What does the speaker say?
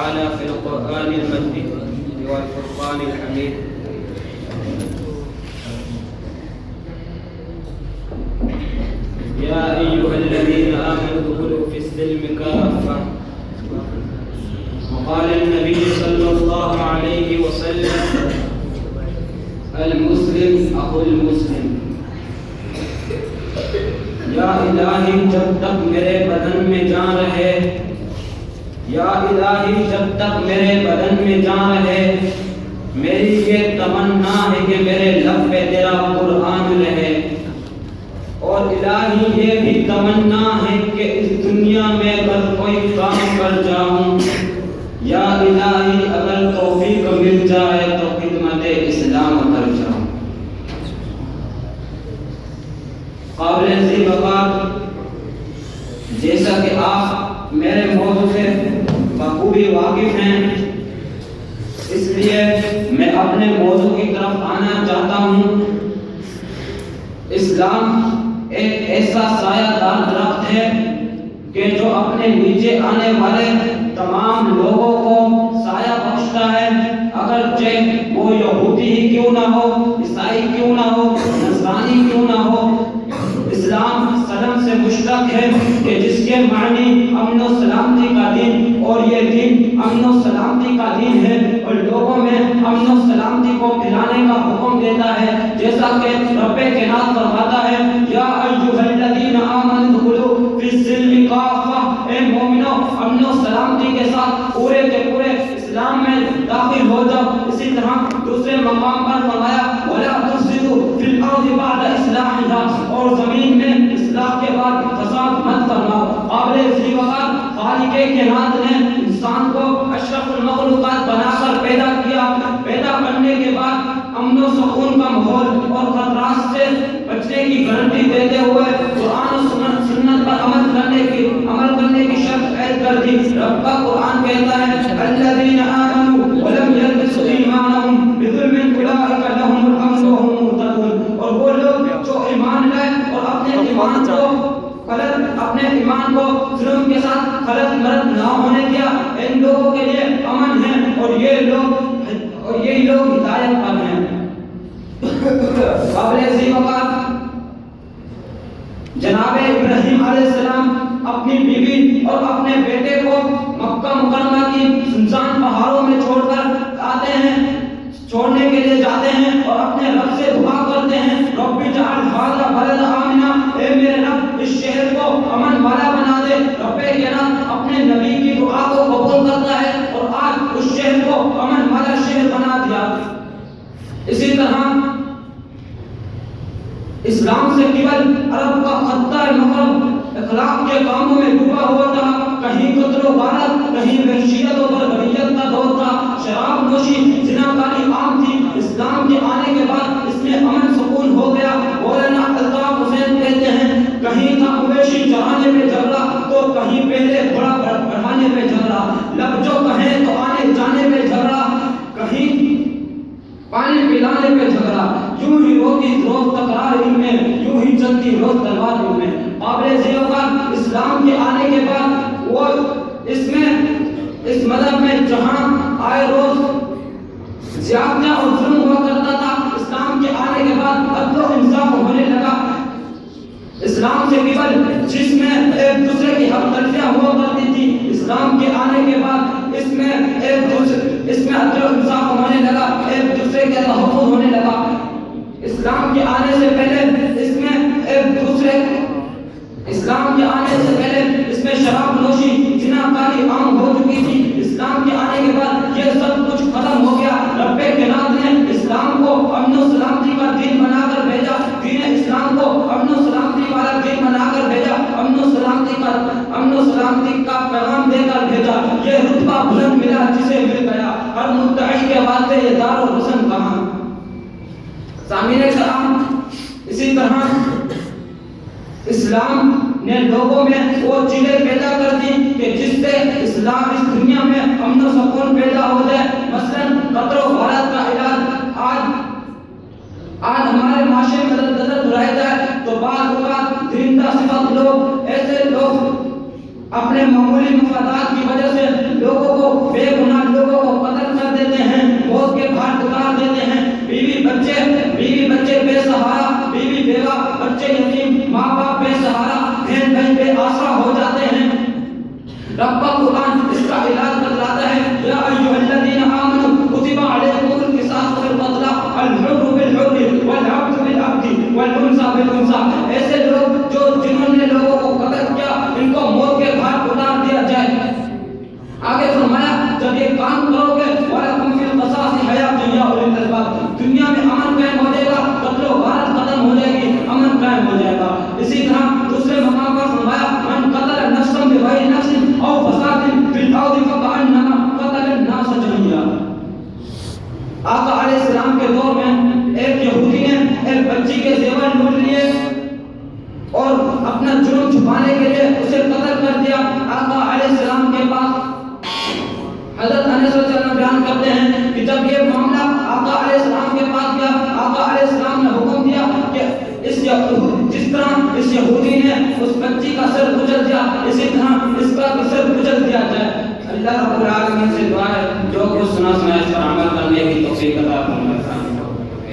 تعالى في القرآن المجيد والفرقان الحميد. يا أيها الذين آمنوا ادخلوا في السلم كافة. وقال النبي صلى الله عليه وسلم: المسلم أخو المسلم. یا الہی جب تک میرے بدن میں جان رہے، یا الہی جب تک میرے بدن میں جان رہے، میری یہ تمنا ہے کہ میرے لب پہ تیرا قرآن رہے، اور الہی یہ بھی تمنا ہے کہ اس دنیا میں اگر کوئی کام کر جاؤں، یا الہی اگر توفیق مل جائے تو خدمت اسلام کر جاؤں۔ قابل ذی وقار، جیسا کہ آپ میرے موضوع سے بخوبی واقف ہیں، اس لیے میں اپنے موضوع کی طرف آنا چاہتا ہوں۔ اسلام ایک ایسا سایہ دار درخت ہے کہ جو اپنے نیچے آنے والے تمام لوگوں کو سایہ بخشتا ہے، اگرچہ وہ یہودی ہی کیوں نہ ہو، عیسائی کیوں نہ ہو، نصرانی کیوں نہ ہو۔ اسلام سلام سے مشتق ہے کہ جس کے معنی امن و سلامتی کا دین، اور یہ دین امن و سلامتی کا دین ہے، اور لوگوں میں امن و سلامتی کو پھیلانے کا حکم دیتا ہے، جیسا کہ رب کائنات فرماتا ہے: یا ایھا الذین آمنوا ادخلوا فی السلم کافہ، اے مومنو امن و سلامتی کے ساتھ پورے کے پورے اسلام میں داخل ہو جاؤ۔ اسی طرح دوسرے مقام پر فرمایا: ولا تفسدوا فی الارض بعد اصلاحها، اور زمین میں اصلاح کے بعد فساد مت فرماؤ۔ قابل ذی وقار، خالق کائنات نے انسان کو اشرف المخلوقات بنا کر پیدا کیا۔ پیدا کرنے کے بعد امن و سکون کا ماحول اور خطرات سے بچنے کی گارنٹی دیتے ہوئے قرآن و سنت پر عمل کرنے کی شرط عائد کر دی۔ رب کا قرآن کہتا ہے: الذین آمنوا ولم یلبسوا ایمانهم بظلم اولئک لهم الامن وهم مہتدون، اور وہ لوگ جو ایمان لائے اور اپنے ایمان کو ظلم کے ساتھ خلط مرد نہ ہونے دیا، ان لوگوں کے لیے امن ہے، اور یہی لوگ ہدایت پر ہیں۔ قابل ذی وقار، جناب ابراہیم علیہ السلام اپنی بیوی اور اپنے بیٹے کو مکہ مکرمہ کی سنسان پہاڑوں میں چھوڑ کر آتے ہیں، چھوڑنے کے لیے جاتے ہیں اور اپنے رب سے دعا کرتے ہیں: رب اجعل ھذا بلدا آمنا، اے میرے رب اس شہر کو امن والا بنا دے۔ رب کائنات اپنے نبی کی دعا کو قبول کرتا ہے اور آج اس شہر کو امن والا شہر بنا دیا۔ اسی طرح اسلام سے قبل عرب کا خطہ مغرب اخلاق کے کاموں میں ڈوبا ہوا تھا، کہیں قتل و غارت، کہیں وحشیت و بربریت کا دور تھا، شراب نوشی، زناکاری عام تھی۔ اسلام کے آنے کے بعد اس میں امن سکون ہو گیا۔ مولانا الطاف حسین کہتے ہیں: کہیں تھا مویشی چرانے میں جھگڑا، تو کہیں پہلے گھوڑا بڑھانے میں جھگڑا، لب جو کہیں تو آنے جانے میں جھگڑا، کہیں پانی پلانے پہ جھگڑا، یوں ہی ہوتی روز تکرار ان میں، یوں ہی چلتی روز تلوار ان میں۔ قابل ذی وقار، اسلام کے آنے کے بعد وہ اس مذہب میں جہاں آئے روز زیادہ اور ظلم ہوا کرتا تھا، اسلام کے آنے کے بعد عدل و انصاف ہونے لگا۔ اسلام سے قبل جس میں ایک دوسرے کی حق تلفیاں ہوا کرتی تھی، اسلام کے آنے کے بعد اس میں عدل و انصاف ہونے لگا، ایک دوسرے کے تحفظ ہونے لگا۔ اسلام کے آنے سے پہلے اس میں شراب نوشی، زناکاری عام ہو چکی تھی۔ اسلام کے آنے کے بعد یہ سب کچھ ختم ہو گیا۔ رب کائنات نے اسلام کو امن و سلامتی کا دین بنا کر بھیجا، دین اسلام کو امن و سلامتی والا دین بنا کر بھیجا، امن و سلامتی کا پیغام دے کر بھیجا۔ یہ رتبہ بلند ملا جسے مل گیا، ہر مدعی کے واسطے یہ دار و حسن کہاں۔ سامعین کرام، اسی طرح اسلام نے لوگوں میں وہ چیزیں پیدا کر دی کہ جس سے اسلام اس دنیا میں امن و سکون پیدا ہو جائے۔ مثلاً قتل و غارت کا علاج آج ہمارے معاشرے میں نظر دہرایا جائے تو بعض اوقات درندہ صفت لوگ، ایسے لوگ اپنے معمولی مفادات کی وجہ سے لوگوں کو بے گناہ لوگوں کو قتل کر دیتے ہیں، موت کے گھاٹ اتار دیتے ہیں، بیوی بچے بے سہارا، بیوی بیوہ بچے یتیم، ماں باپ بے سہارا، بہن بھائی بے آسرا ہو جاتے ہیں۔ رب کا قرآن اس کا علاج بتلاتا ہے، یا ایھا الذین آمنوا کتب علیکم القصاص فی القتلی الحر بالحر والعبد بالعبد والانثى بالانثى، ایسے لوگ جنہوں نے لوگوں کو قتل کیا ان کو موت کے گھاٹ اتار دیا جائے۔ آگے فرمایا جب یہ کام کرو گے وَلَكُمْ فِي الْقِصَاصِ حَيَاةٌ يَا أُولِي الْأَلْبَابِ، دنیا میں امن قائم ہو جائے گا، قتل و غارت ختم ہو جائے گی، امن قائم ہو جائے گا۔ اسی طرح دوسرے مقام پر فرمایا من قتل نفسا بغیر نفس او فساد فی الارض فکأنما قتل الناس جميعا۔ آقا علیہ السلام کے دور میں ایک یہودی نے ایک بچی کے زیور لوٹ لیے اور اپنا جرم چھپانے کے لیے اسے قتل کر دیا۔ آقا علیہ السلام کے پاس حضرت انس رضی اللہ عنہ بیان کرتے ہیں کہ جب یہ معاملہ آقا علیہ السلام کے پاس گیا، آقا علیہ السلام نے حکم دیا کہ جس طرح اس یہودی نے اس بچی کا سر کچل دیا اسی طرح اس کا بھی سر کچل دیا جائے۔ اللہ رب العالمین سے دعا ہے جو کچھ سنا اس پر عمل کرنے کی توفیق عطا فرمائے۔